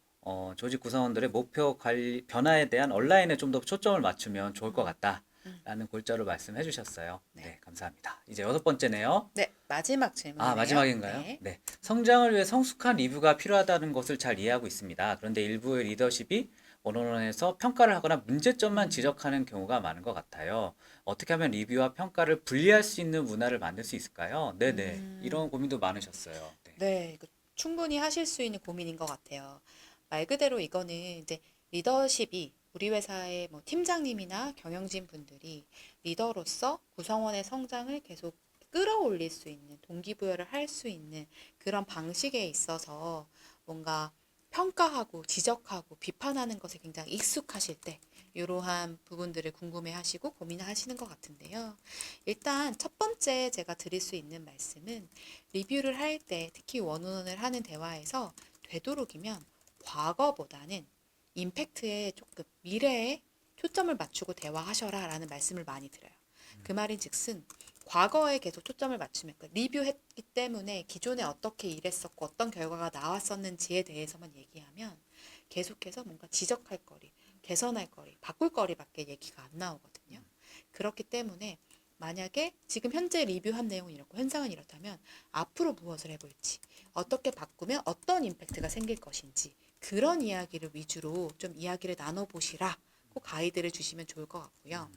조직 구성원들의 목표 관리 변화에 대한 온라인에 좀 더 초점을 맞추면 좋을 것 같다. 라는 골자로 말씀해 주셨어요. 네. 네, 감사합니다. 이제 6번째네요. 네, 마지막 질문이에요. 마지막인가요? 네. 네. 성장을 위해 성숙한 리뷰가 필요하다는 것을 잘 이해하고 있습니다. 그런데 일부의 리더십이 원어원에서 평가를 하거나 문제점만 지적하는 경우가 많은 것 같아요. 어떻게 하면 리뷰와 평가를 분리할 수 있는 문화를 만들 수 있을까요? 네네. 이런 고민도 많으셨어요. 네. 네, 이거 충분히 하실 수 있는 고민인 것 같아요. 말 그대로 이거는 이제 리더십이 우리 회사의 뭐 팀장님이나 경영진 분들이 리더로서 구성원의 성장을 계속 끌어올릴 수 있는 동기부여를 할 수 있는 그런 방식에 있어서 뭔가 평가하고 지적하고 비판하는 것에 굉장히 익숙하실 때 이러한 부분들을 궁금해하시고 고민하시는 것 같은데요. 일단 첫 번째 제가 드릴 수 있는 말씀은 리뷰를 할 때 특히 원원을 하는 대화에서 되도록이면 과거보다는 임팩트에 조금 미래에 초점을 맞추고 대화하셔라 라는 말씀을 많이 드려요. 그 말인즉슨 과거에 계속 초점을 맞추면 그러니까 리뷰했기 때문에 기존에 어떻게 일했었고 어떤 결과가 나왔었는지에 대해서만 얘기하면 계속해서 뭔가 지적할 거리, 개선할 거리, 바꿀 거리밖에 얘기가 안 나오거든요. 그렇기 때문에 만약에 지금 현재 리뷰한 내용은 이렇고 현상은 이렇다면 앞으로 무엇을 해볼지, 어떻게 바꾸면 어떤 임팩트가 생길 것인지 그런 이야기를 위주로 좀 이야기를 나눠보시라고 가이드를 주시면 좋을 것 같고요.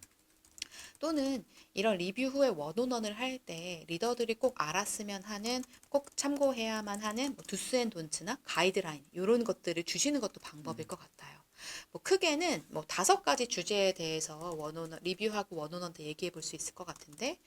또는 이런 리뷰 후에 원온원을 할 때 리더들이 꼭 알았으면 하는 꼭 참고해야만 하는 뭐 두스 앤 돈츠나 가이드라인 이런 것들을 주시는 것도 방법일 것 같아요. 뭐 크게는 뭐 5가지 주제에 대해서 원온원 리뷰하고 원온원한테 얘기해 볼 수 있을 것 같은데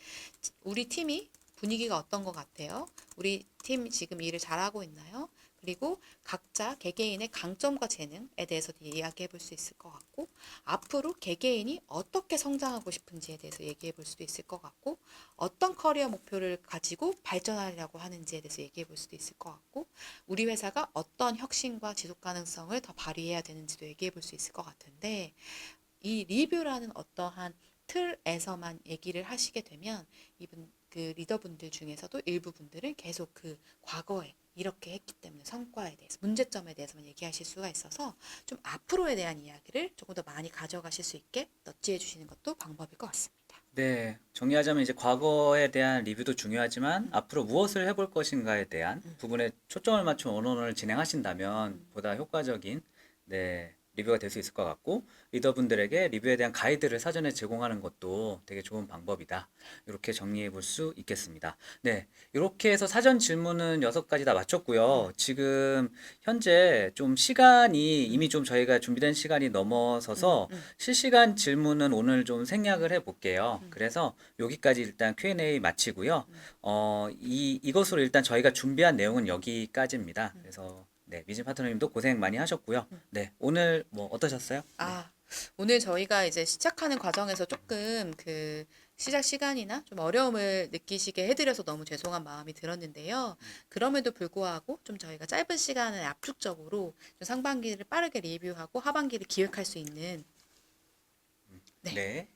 우리 팀이 분위기가 어떤 것 같아요? 우리 팀 지금 일을 잘하고 있나요? 그리고 각자 개개인의 강점과 재능에 대해서 이야기해 볼 수 있을 것 같고 앞으로 개개인이 어떻게 성장하고 싶은지에 대해서 얘기해 볼 수도 있을 것 같고 어떤 커리어 목표를 가지고 발전하려고 하는지에 대해서 얘기해 볼 수도 있을 것 같고 우리 회사가 어떤 혁신과 지속 가능성을 더 발휘해야 되는지도 얘기해 볼 수 있을 것 같은데 이 리뷰라는 어떠한 틀에서만 얘기를 하시게 되면 이분 그 리더분들 중에서도 일부 분들은 계속 그 과거에 이렇게 했기 때문에 성과에 대해서 문제점에 대해서만 얘기하실 수가 있어서 좀 앞으로에 대한 이야기를 조금 더 많이 가져가실 수 있게 넛지해 주시는 것도 방법일 것 같습니다. 네, 정리하자면 이제 과거에 대한 리뷰도 중요하지만 앞으로 무엇을 해볼 것인가에 대한 부분에 초점을 맞춘 언어를 진행하신다면 보다 효과적인 네, 리뷰가 될 수 있을 것 같고 리더분들에게 리뷰에 대한 가이드를 사전에 제공하는 것도 되게 좋은 방법이다. 이렇게 정리해 볼 수 있겠습니다. 네, 이렇게 해서 사전 질문은 6가지 다 마쳤고요. 지금 현재 좀 시간이 이미 좀 저희가 준비된 시간이 넘어서서 실시간 질문은 오늘 좀 생략을 해 볼게요. 그래서 여기까지 일단 Q&A 마치고요. 이것으로 일단 저희가 준비한 내용은 여기까지입니다. 그래서 네, 미진 파트너님도 고생 많이 하셨고요. 네, 오늘 뭐 어떠셨어요? 네. 오늘 저희가 이제 시작하는 과정에서 조금 그 시작 시간이나 좀 어려움을 느끼시게 해드려서 너무 죄송한 마음이 들었는데요. 그럼에도 불구하고 좀 저희가 짧은 시간을 압축적으로 좀 상반기를 빠르게 리뷰하고 하반기를 기획할 수 있는 네, 네.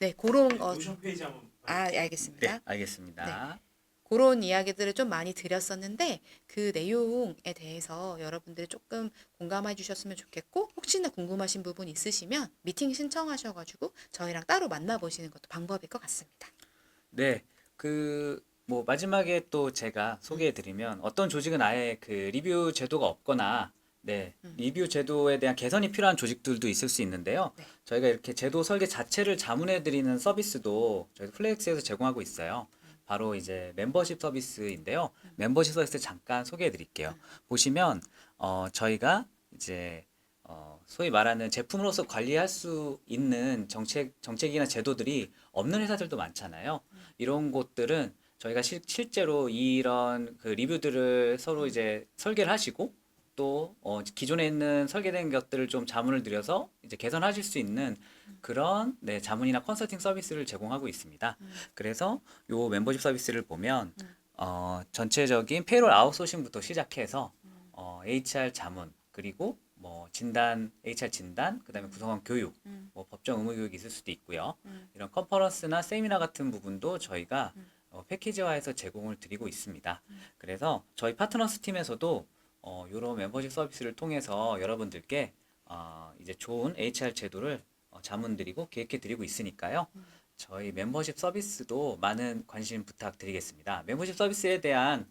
네, 그런 노션 페이지 한번 예, 네, 알겠습니다. 네. 알겠습니다. 그런 이야기들을 좀 많이 드렸었는데 그 내용에 대해서 여러분들이 조금 공감해 주셨으면 좋겠고 혹시나 궁금하신 부분 있으시면 미팅 신청하셔가지고 저희랑 따로 만나보시는 것도 방법일 것 같습니다. 네, 뭐 마지막에 또 제가 소개해드리면 어떤 조직은 아예 그 리뷰 제도가 없거나 네, 리뷰 제도에 대한 개선이 필요한 조직들도 있을 수 있는데요. 네. 저희가 이렇게 제도 설계 자체를 자문해드리는 서비스도 저희 플렉스에서 제공하고 있어요. 바로 이제 멤버십 서비스인데요. 멤버십 서비스 잠깐 소개해드릴게요. 보시면 저희가 이제 소위 말하는 제품으로서 관리할 수 있는 정책이나 제도들이 없는 회사들도 많잖아요. 이런 곳들은 저희가 실제로 이런 그 리뷰들을 서로 이제 설계를 하시고 또 기존에 있는 설계된 것들을 좀 자문을 드려서 이제 개선하실 수 있는 그런 네, 자문이나 컨설팅 서비스를 제공하고 있습니다. 그래서 요 멤버십 서비스를 보면 전체적인 페이롤 아웃소싱부터 시작해서 HR 자문 그리고 뭐 HR 진단, 그다음에 구성원 교육, 뭐 법정 의무 교육이 있을 수도 있고요. 이런 컨퍼런스나 세미나 같은 부분도 저희가 패키지화해서 제공을 드리고 있습니다. 그래서 저희 파트너스 팀에서도 이런 멤버십 서비스를 통해서 여러분들께 이제 좋은 HR 제도를 자문드리고 기획해드리고 있으니까요. 저희 멤버십 서비스도 많은 관심 부탁드리겠습니다. 멤버십 서비스에 대한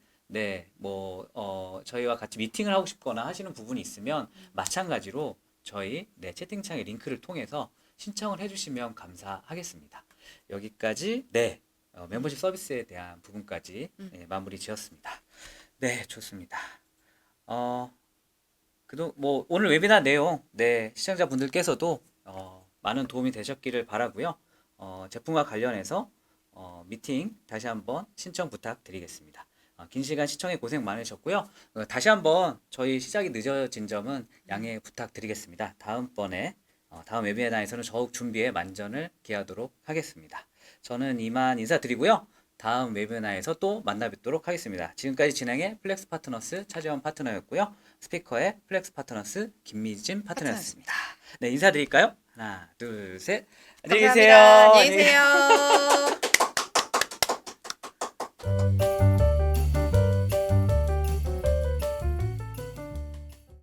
저희와 같이 미팅을 하고 싶거나 하시는 부분이 있으면 마찬가지로 저희 채팅창의 링크를 통해서 신청을 해주시면 감사하겠습니다. 여기까지 멤버십 서비스에 대한 부분까지 마무리 지었습니다. 네, 좋습니다. 오늘 웨비나 내용 시청자분들께서도 많은 도움이 되셨기를 바라고요. 제품과 관련해서 미팅 다시 한번 신청 부탁드리겠습니다. 긴 시간 시청에 고생 많으셨고요. 다시 한번 저희 시작이 늦어진 점은 양해 부탁드리겠습니다. 다음번에 다음 웨비나에서는 더욱 준비에 만전을 기하도록 하겠습니다. 저는 이만 인사드리고요. 다음 웨비나에서 또 만나 뵙도록 하겠습니다. 지금까지 진행의 플렉스 파트너스 차지원 파트너였고요. 스피커의 플렉스 파트너스 김미진 파트너였습니다. 네, 인사드릴까요? 하나, 둘, 셋. 안녕히 계세요. 감사합니다. 안녕히 계세요.